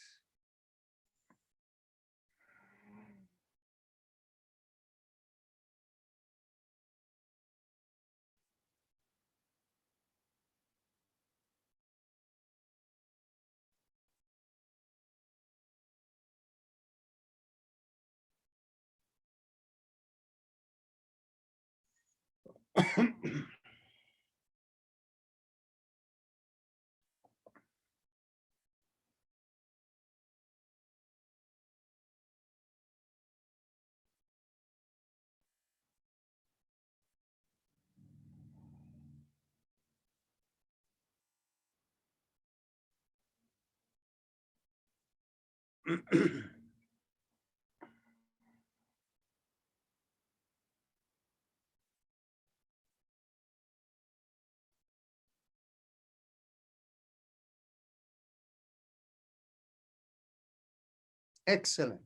Excellent.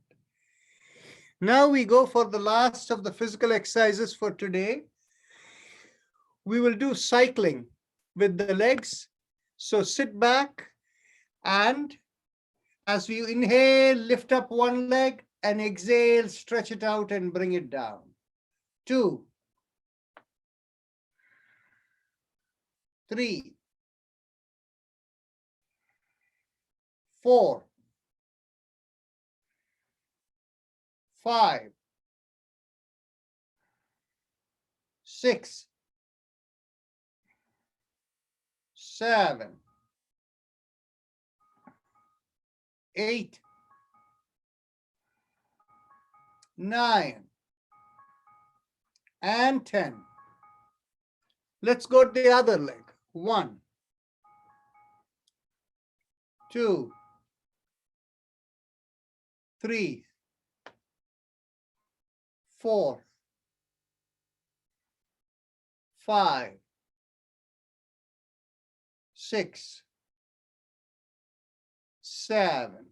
Now we go for the last of the physical exercises for today. We will do cycling with the legs. So sit back and as we inhale, lift up one leg and exhale, stretch it out and bring it down. 2, 3, 4, 5, 6, 7, 8, 9, and 10. Let's go to the other leg. 1, 2, 3, 4, 5, 6, 7,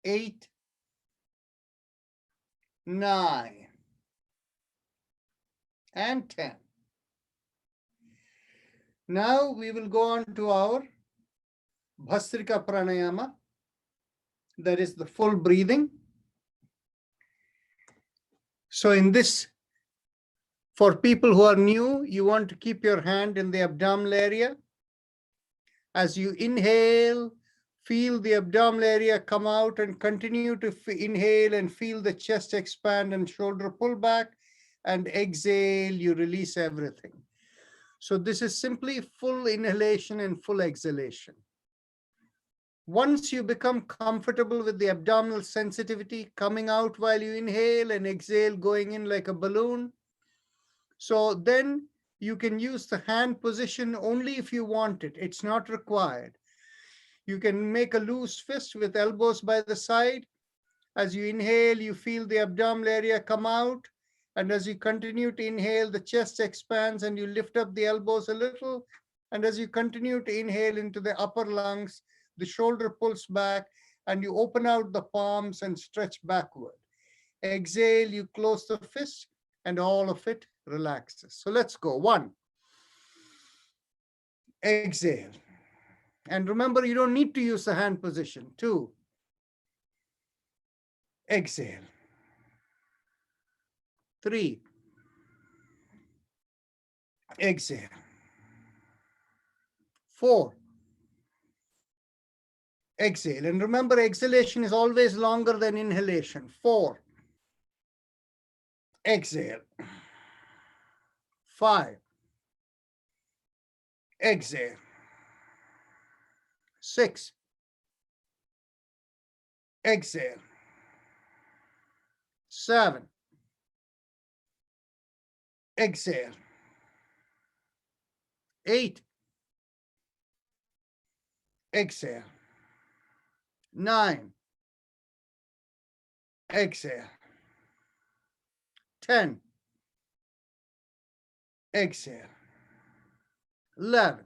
8, 9, and 10. Now we will go on to our Bhastrika Pranayama, that is the full breathing. So in this, for people who are new, you want to keep your hand in the abdominal area. As you inhale, feel the abdominal area come out and continue to inhale and feel the chest expand and shoulder pull back, and exhale, you release everything. So this is simply full inhalation and full exhalation. Once you become comfortable with the abdominal sensitivity coming out while you inhale and exhale, going in like a balloon, so then you can use the hand position only if you want it. It's not required. You can make a loose fist with elbows by the side. As you inhale, you feel the abdominal area come out. And as you continue to inhale, the chest expands and you lift up the elbows a little. And as you continue to inhale into the upper lungs, the shoulder pulls back and you open out the palms and stretch backward. Exhale, you close the fist and all of it relaxes. So let's go. 1, exhale. And remember, you don't need to use the hand position. 2, exhale. 3, exhale. 4, exhale. And remember, exhalation is always longer than inhalation. 4, exhale. 5, exhale. 6, exhale. 7, exhale. 8, exhale. 9, exhale. 10, exhale. 11,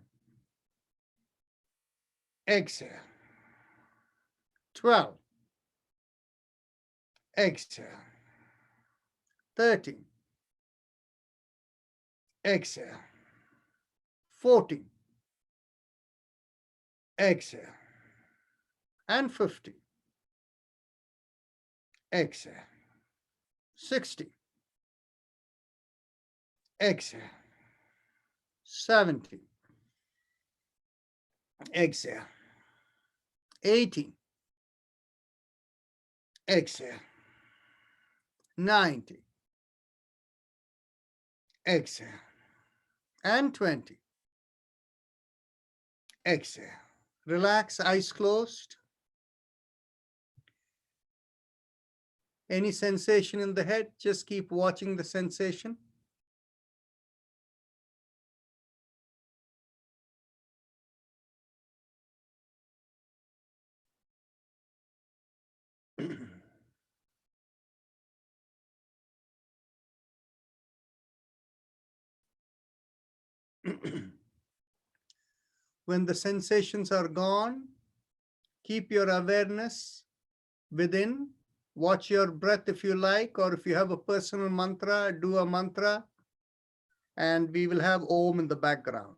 exhale. 12, exhale. 13, exhale. 14, exhale. And 50, exhale. 60, exhale. 70, exhale. 80, exhale. 90, exhale. And 20, exhale. Relax, eyes closed. Any sensation in the head, just keep watching the sensation. When the sensations are gone, keep your awareness within. Watch your breath if you like, or if you have a personal mantra, do a mantra, and we will have Om in the background.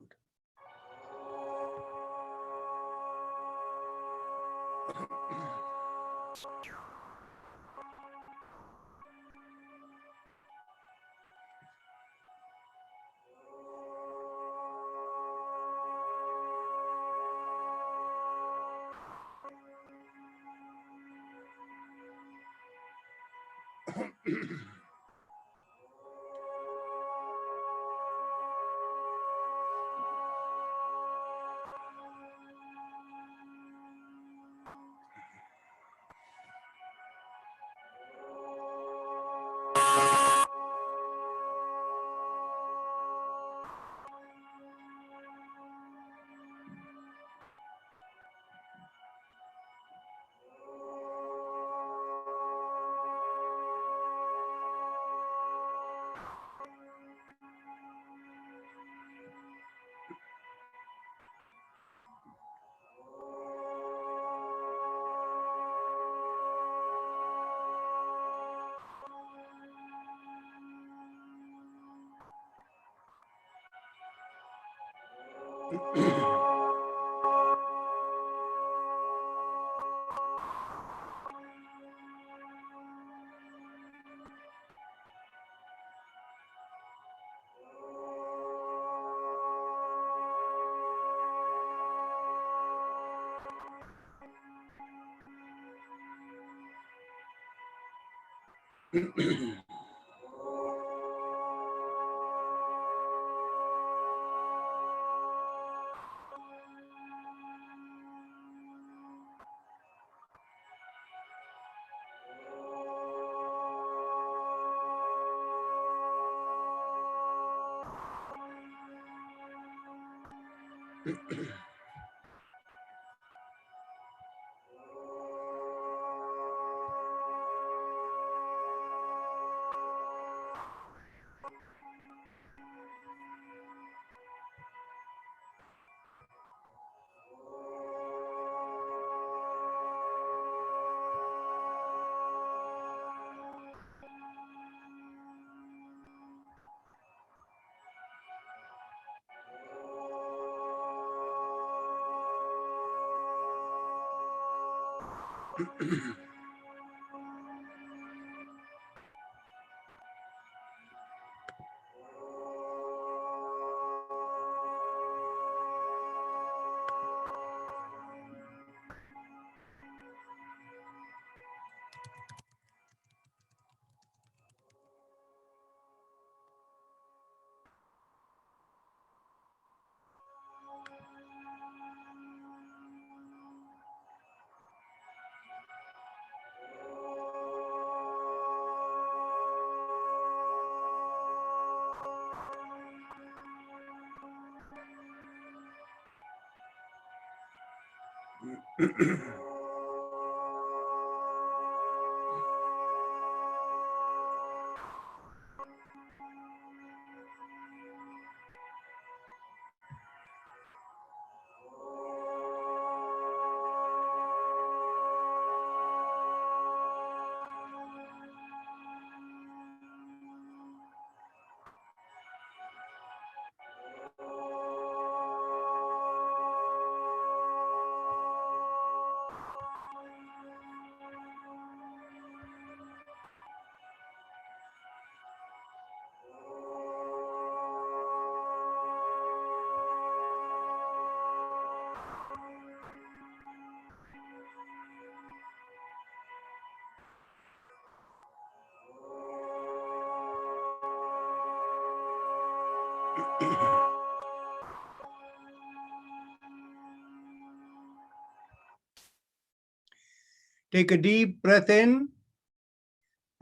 Take a deep breath in,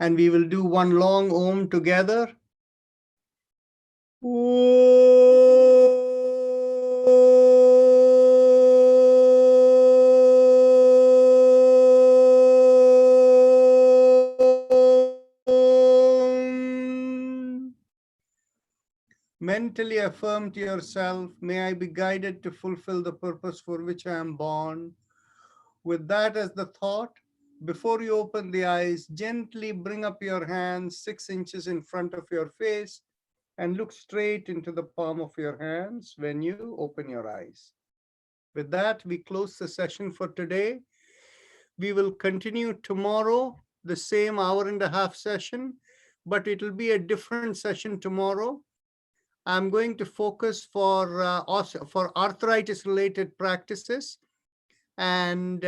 and we will do one long Om together. Mentally affirm to yourself, may I be guided to fulfill the purpose for which I am born. With that as the thought, before you open the eyes, gently bring up your hands 6 inches in front of your face and look straight into the palm of your hands when you open your eyes. With that, we close the session for today. We will continue tomorrow, the same hour-and-a-half session, but it will be a different session tomorrow. I'm going to focus for arthritis-related practices. And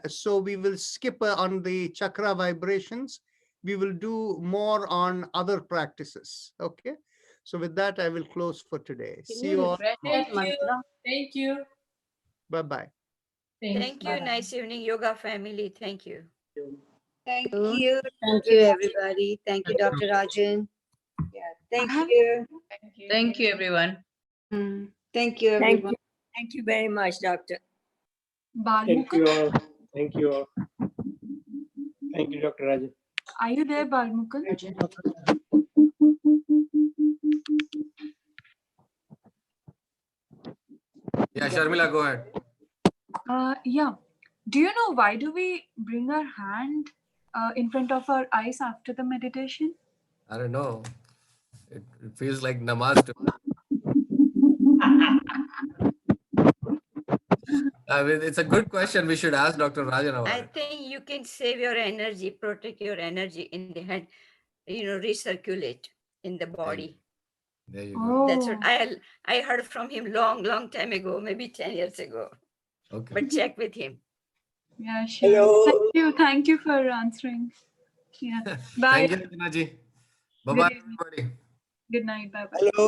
so we will skip on the chakra vibrations. We will do more on other practices. Okay. So with that, I will close for today. See you all. Thank you. Thank you. Bye-bye. Thank you. Nice evening, yoga family. Thank you. Thank you. Thank you, everybody. Thank you, Dr. Rajan. Yeah, thank you. Thank you, everyone. Thank you, everyone. Thank you very much, doctor. Thank you all. Thank you all. Thank you, Dr. Rajan. Are you there, Balmukul? Yeah, Sharmila, go ahead. Yeah. Do you know why do we bring our hand in front of our eyes after the meditation? I don't know. It feels like namaz to I mean, it's a good question. We should ask Dr. Rajan about I it. think you can save your energy, protect your energy in the hand, recirculate in the body. There you go. That's what I heard from him long time ago, maybe 10 years ago. Okay. But check with him. Yeah, sure. Hello. Thank you for answering. Yeah. Bye. Thank you, Rachana ji. Good Bye-bye, evening. everybody. Good night. Bye bye. Hello.